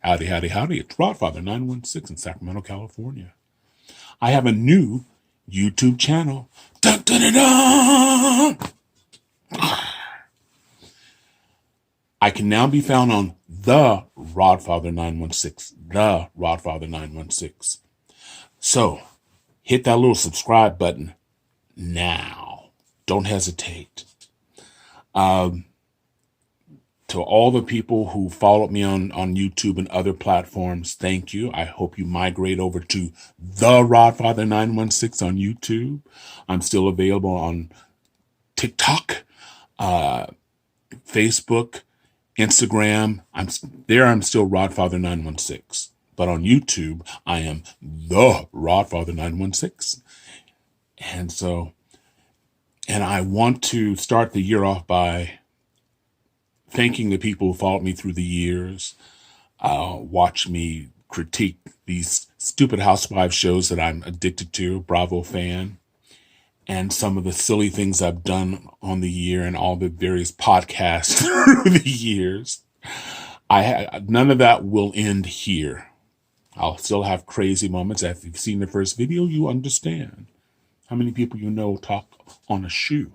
Howdy, howdy, howdy. It's Rodfather 916 in Sacramento, California. I have a new YouTube channel. Dun, dun, dun, dun. I can now be found on the Rodfather 916. The Rodfather 916. So, hit that little subscribe button now. Don't hesitate. To all the people who followed me on YouTube and other platforms, thank you. I hope you migrate over to the Rodfather 916 on YouTube. I'm still available on TikTok, Facebook, Instagram. I'm still Rodfather 916. But on YouTube, I am the Rodfather 916. And I want to start the year off by thanking the people who followed me through the years, watch me critique these stupid housewives shows that I'm addicted to, Bravo fan, and some of the silly things I've done on the year and all the various podcasts through the years. None of that will end here. I'll still have crazy moments. If you've seen the first video, you understand how many people you know talk on a shoe.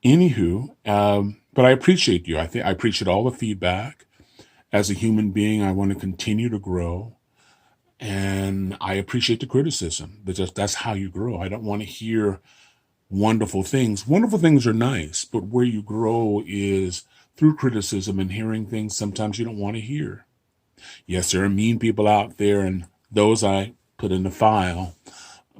Anywho, but I appreciate you. I appreciate all the feedback. As a human being, I want to continue to grow. And I appreciate the criticism. That's how you grow. I don't want to hear wonderful things. Wonderful things are nice, but where you grow is through criticism and hearing things sometimes you don't want to hear. Yes, there are mean people out there, and those I put in the file.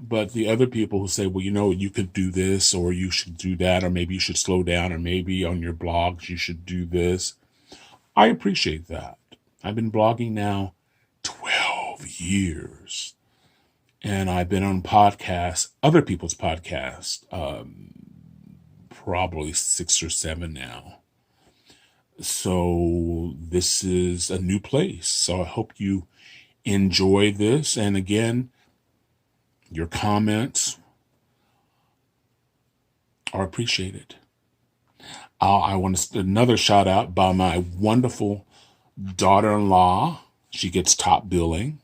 But the other people who say, well, you could do this, or you should do that, or maybe you should slow down, or maybe on your blogs you should do this. I appreciate that. I've been blogging now 12 years. And I've been on podcasts, other people's podcasts, probably 6 or 7 now. So this is a new place. So I hope you enjoy this. And again, your comments are appreciated. I want another shout out by my wonderful daughter-in-law. She gets top billing.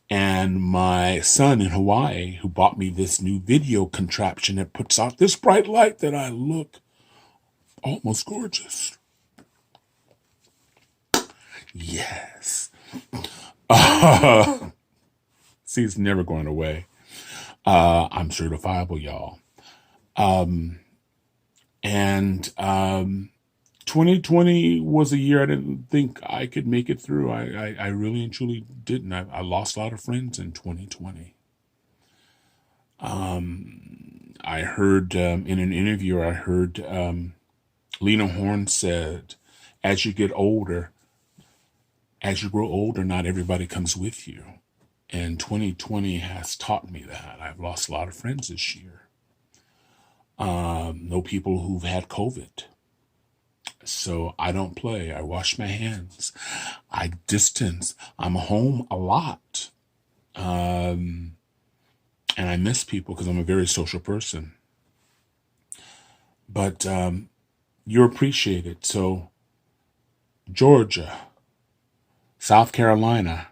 And my son in Hawaii, who bought me this new video contraption that puts out this bright light that I look almost gorgeous. Yes. See, it's never going away. I'm certifiable, y'all. 2020 was a year I didn't think I could make it through. I really and truly didn't. I lost a lot of friends in 2020. I heard in an interview, Lena Horne said, as you grow older, not everybody comes with you. And 2020 has taught me that. I've lost a lot of friends this year. Know people who've had COVID. So I don't play. I wash my hands. I distance. I'm home a lot. And I miss people because I'm a very social person. But you're appreciated. So Georgia, South Carolina,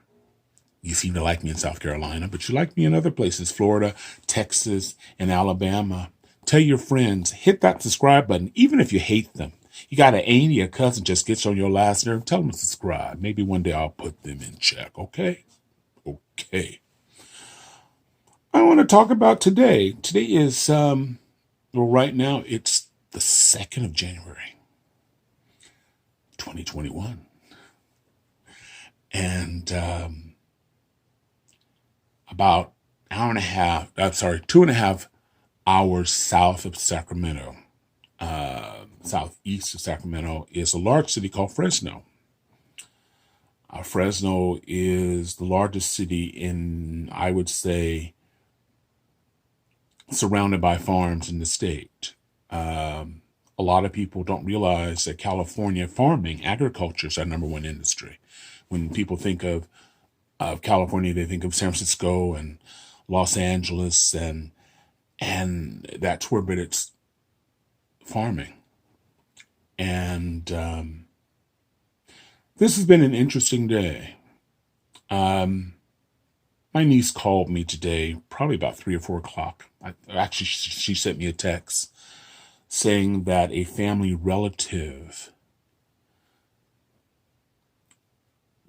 you seem to like me in South Carolina, but you like me in other places, Florida, Texas, and Alabama. Tell your friends, hit that subscribe button, even if you hate them. You got an auntie or cousin just gets on your last nerve, tell them to subscribe. Maybe one day I'll put them in check, okay? Okay. I want to talk about today. Today is, right now, it's the 2nd of January, 2021. And about 2.5 hours south of Sacramento, southeast of Sacramento, is a large city called Fresno. Fresno is the largest city in, I would say, surrounded by farms in the state. A lot of people don't realize that California farming, agriculture is our number one industry. When people think of California, they think of San Francisco and Los Angeles, and that's where, but it's farming. And this has been an interesting day. Um, my niece called me today, probably about 3 or 4 o'clock. Actually, she sent me a text saying that a family relative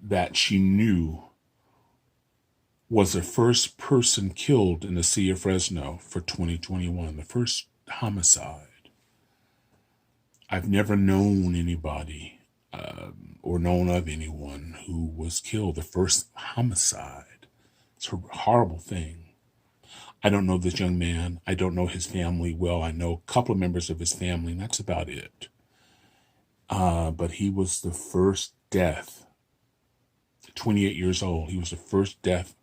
that she knew was the first person killed in the city of Fresno for 2021, the first homicide. I've never known anybody or known of anyone who was killed, the first homicide. It's a horrible thing. I don't know this young man. I don't know his family well. I know a couple of members of his family, and that's about it. But he was the first death, 28 years old. He was the first death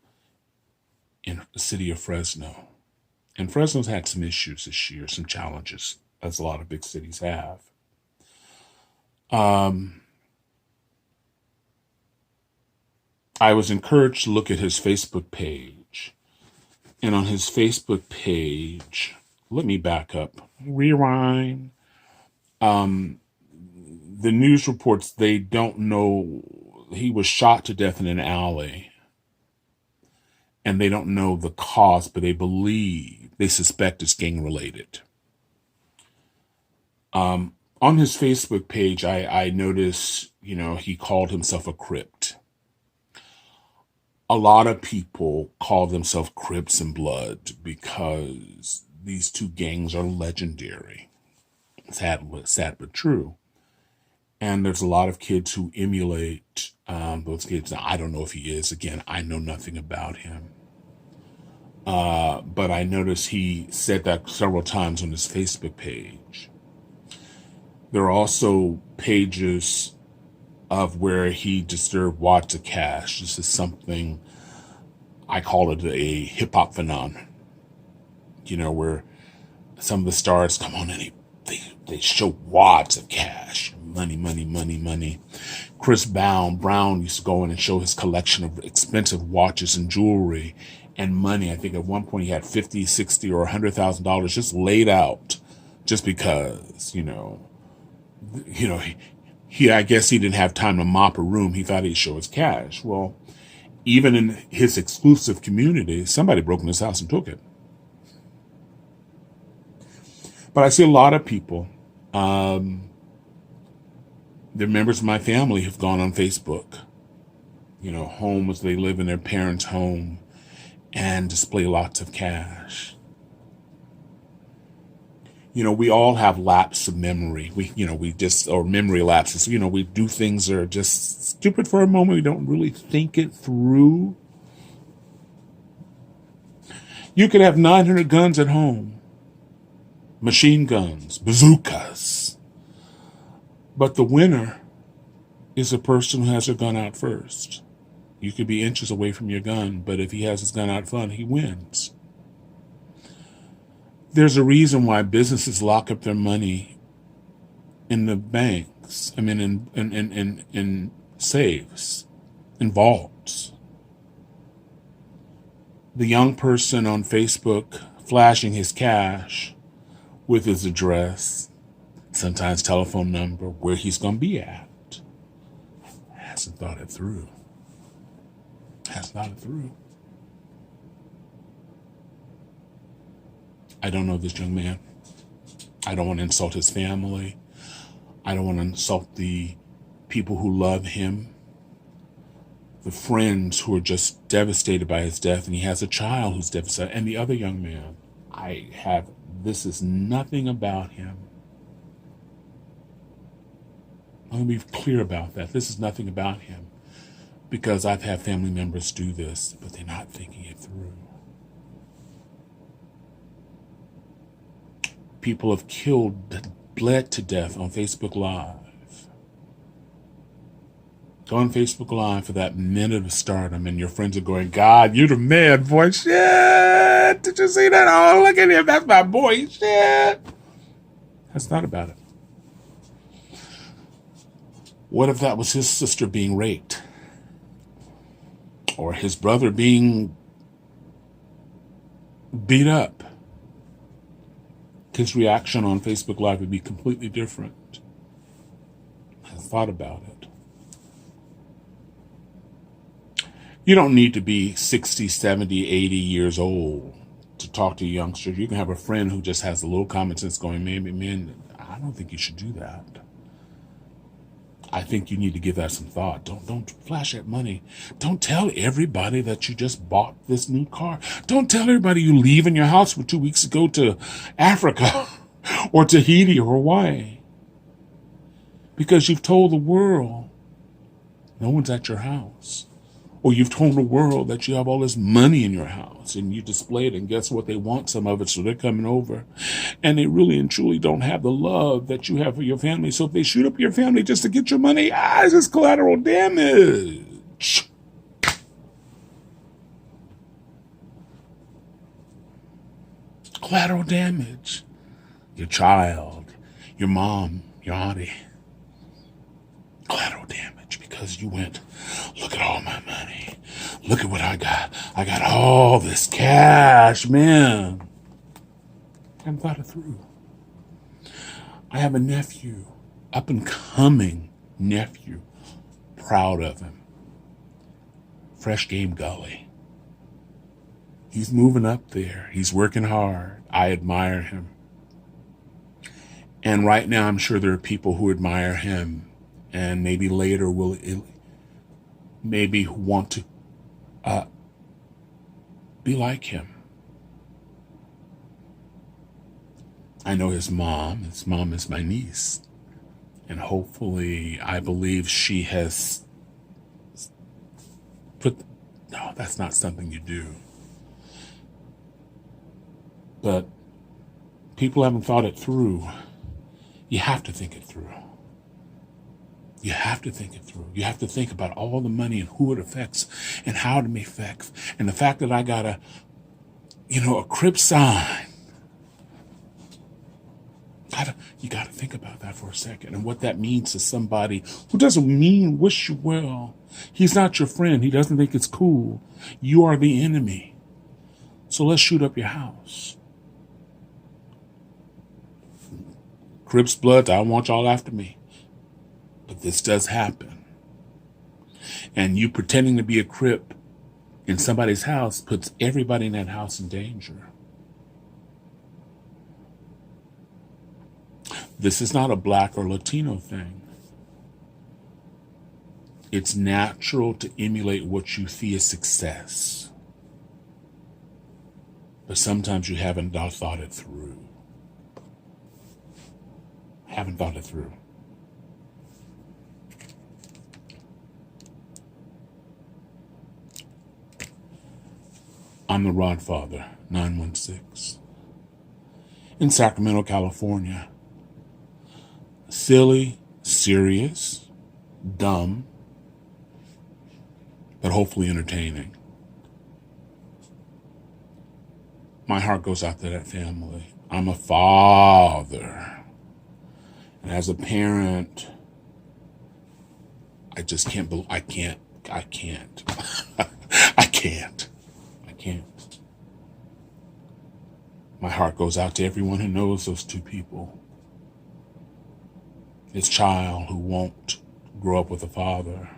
in the city of Fresno. And Fresno's had some issues this year, some challenges, as a lot of big cities have. I was encouraged to look at his Facebook page. And on his Facebook page, let me back up, rewind. The news reports they don't know he was shot to death in an alley. And they don't know the cause, but they suspect it's gang related. On his Facebook page, I noticed, he called himself a Crip. A lot of people call themselves Crips and Blood because these two gangs are legendary. Sad but true. And there's a lot of kids who emulate those kids. Now, I don't know if he is. Again, I know nothing about him. But I noticed he said that several times on his Facebook page. There are also pages of where he disturbed wads of cash. This is something, I call it a hip-hop phenomenon. Where some of the stars come on and they show wads of cash. Money. Chris Brown used to go in and show his collection of expensive watches and jewelry and money. I think at one point he had $50, $60, or $100,000 just laid out just because, I guess he didn't have time to mop a room. He thought he'd show his cash. Well, even in his exclusive community, somebody broke in his house and took it. But I see a lot of people, the members of my family have gone on Facebook, homes, they live in their parents' home and display lots of cash. We all have lapses of memory. Or memory lapses. We do things that are just stupid for a moment. We don't really think it through. You could have 900 guns at home. Machine guns, bazookas. But the winner is the person who has their gun out first. You could be inches away from your gun, but if he has his gun out front, he wins. There's a reason why businesses lock up their money in the banks. In safes, in vaults. The young person on Facebook flashing his cash with his address, sometimes telephone number, where he's going to be at, hasn't thought it through. I don't know this young man. I don't want to insult his family. I don't want to insult the people who love him, the friends who are just devastated by his death, and he has a child who's devastated, and the other young man. This is nothing about him. Let me be clear about that. This is nothing about him, because I've had family members do this, but they're not thinking it through. People have bled to death on Facebook Live. Go on Facebook Live for that minute of stardom, and your friends are going, God, you're the man, boy. Shit. Did you see that? Oh, look at him. That's my boy. Shit. That's not about it. What if that was his sister being raped? Or his brother being beat up? His reaction on Facebook Live would be completely different. I thought about it. You don't need to be 60, 70, 80 years old to talk to youngsters. You can have a friend who just has a little common sense going, maybe, man, I don't think you should do that. I think you need to give that some thought. Don't flash that money. Don't tell everybody that you just bought this new car. Don't tell everybody you leaving your house for 2 weeks to go to Africa or Tahiti or Hawaii. Because you've told the world no one's at your house. Or you've told the world that you have all this money in your house and you display it, and guess what? They want some of it, so they're coming over. And they really and truly don't have the love that you have for your family. So if they shoot up your family just to get your money, it's just collateral damage. Collateral damage. Your child, your mom, your auntie. Collateral damage because you went, look at all my money. Look at what I got. I got all this cash, man. I haven't thought it through. I have a nephew, up and coming nephew. Proud of him. Fresh Game Gully. He's moving up there. He's working hard. I admire him. And right now, I'm sure there are people who admire him and maybe later will maybe want to be like him. I know his mom. His mom is my niece. And hopefully, I believe she has no, that's not something you do. But people haven't thought it through. You have to think it through. You have to think it through. You have to think about all the money and who it affects and how it may affect. And the fact that I got a crib sign. You got to think about that for a second and what that means to somebody who doesn't wish you well. He's not your friend. He doesn't think it's cool. You are the enemy. So let's shoot up your house. Crips blood, I don't want y'all after me. But this does happen. And you pretending to be a Crip in somebody's house puts everybody in that house in danger. This is not a Black or Latino thing. It's natural to emulate what you see as success. But sometimes you haven't thought it through. Haven't thought it through. I'm the Rod Father, 916. In Sacramento, California. Silly, serious, dumb, but hopefully entertaining. My heart goes out to that family. I'm a father. And as a parent, I just can't believe, I can't. My heart goes out to everyone who knows those two people. This child who won't grow up with a father.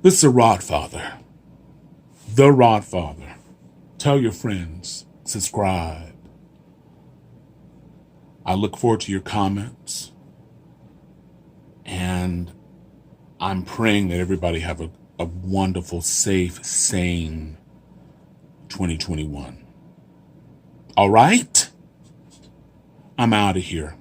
This is a Rod Father. The Rod Father. Tell your friends. Subscribe. I look forward to your comments. And I'm praying that everybody have a wonderful, safe, sane 2021. All right? I'm out of here.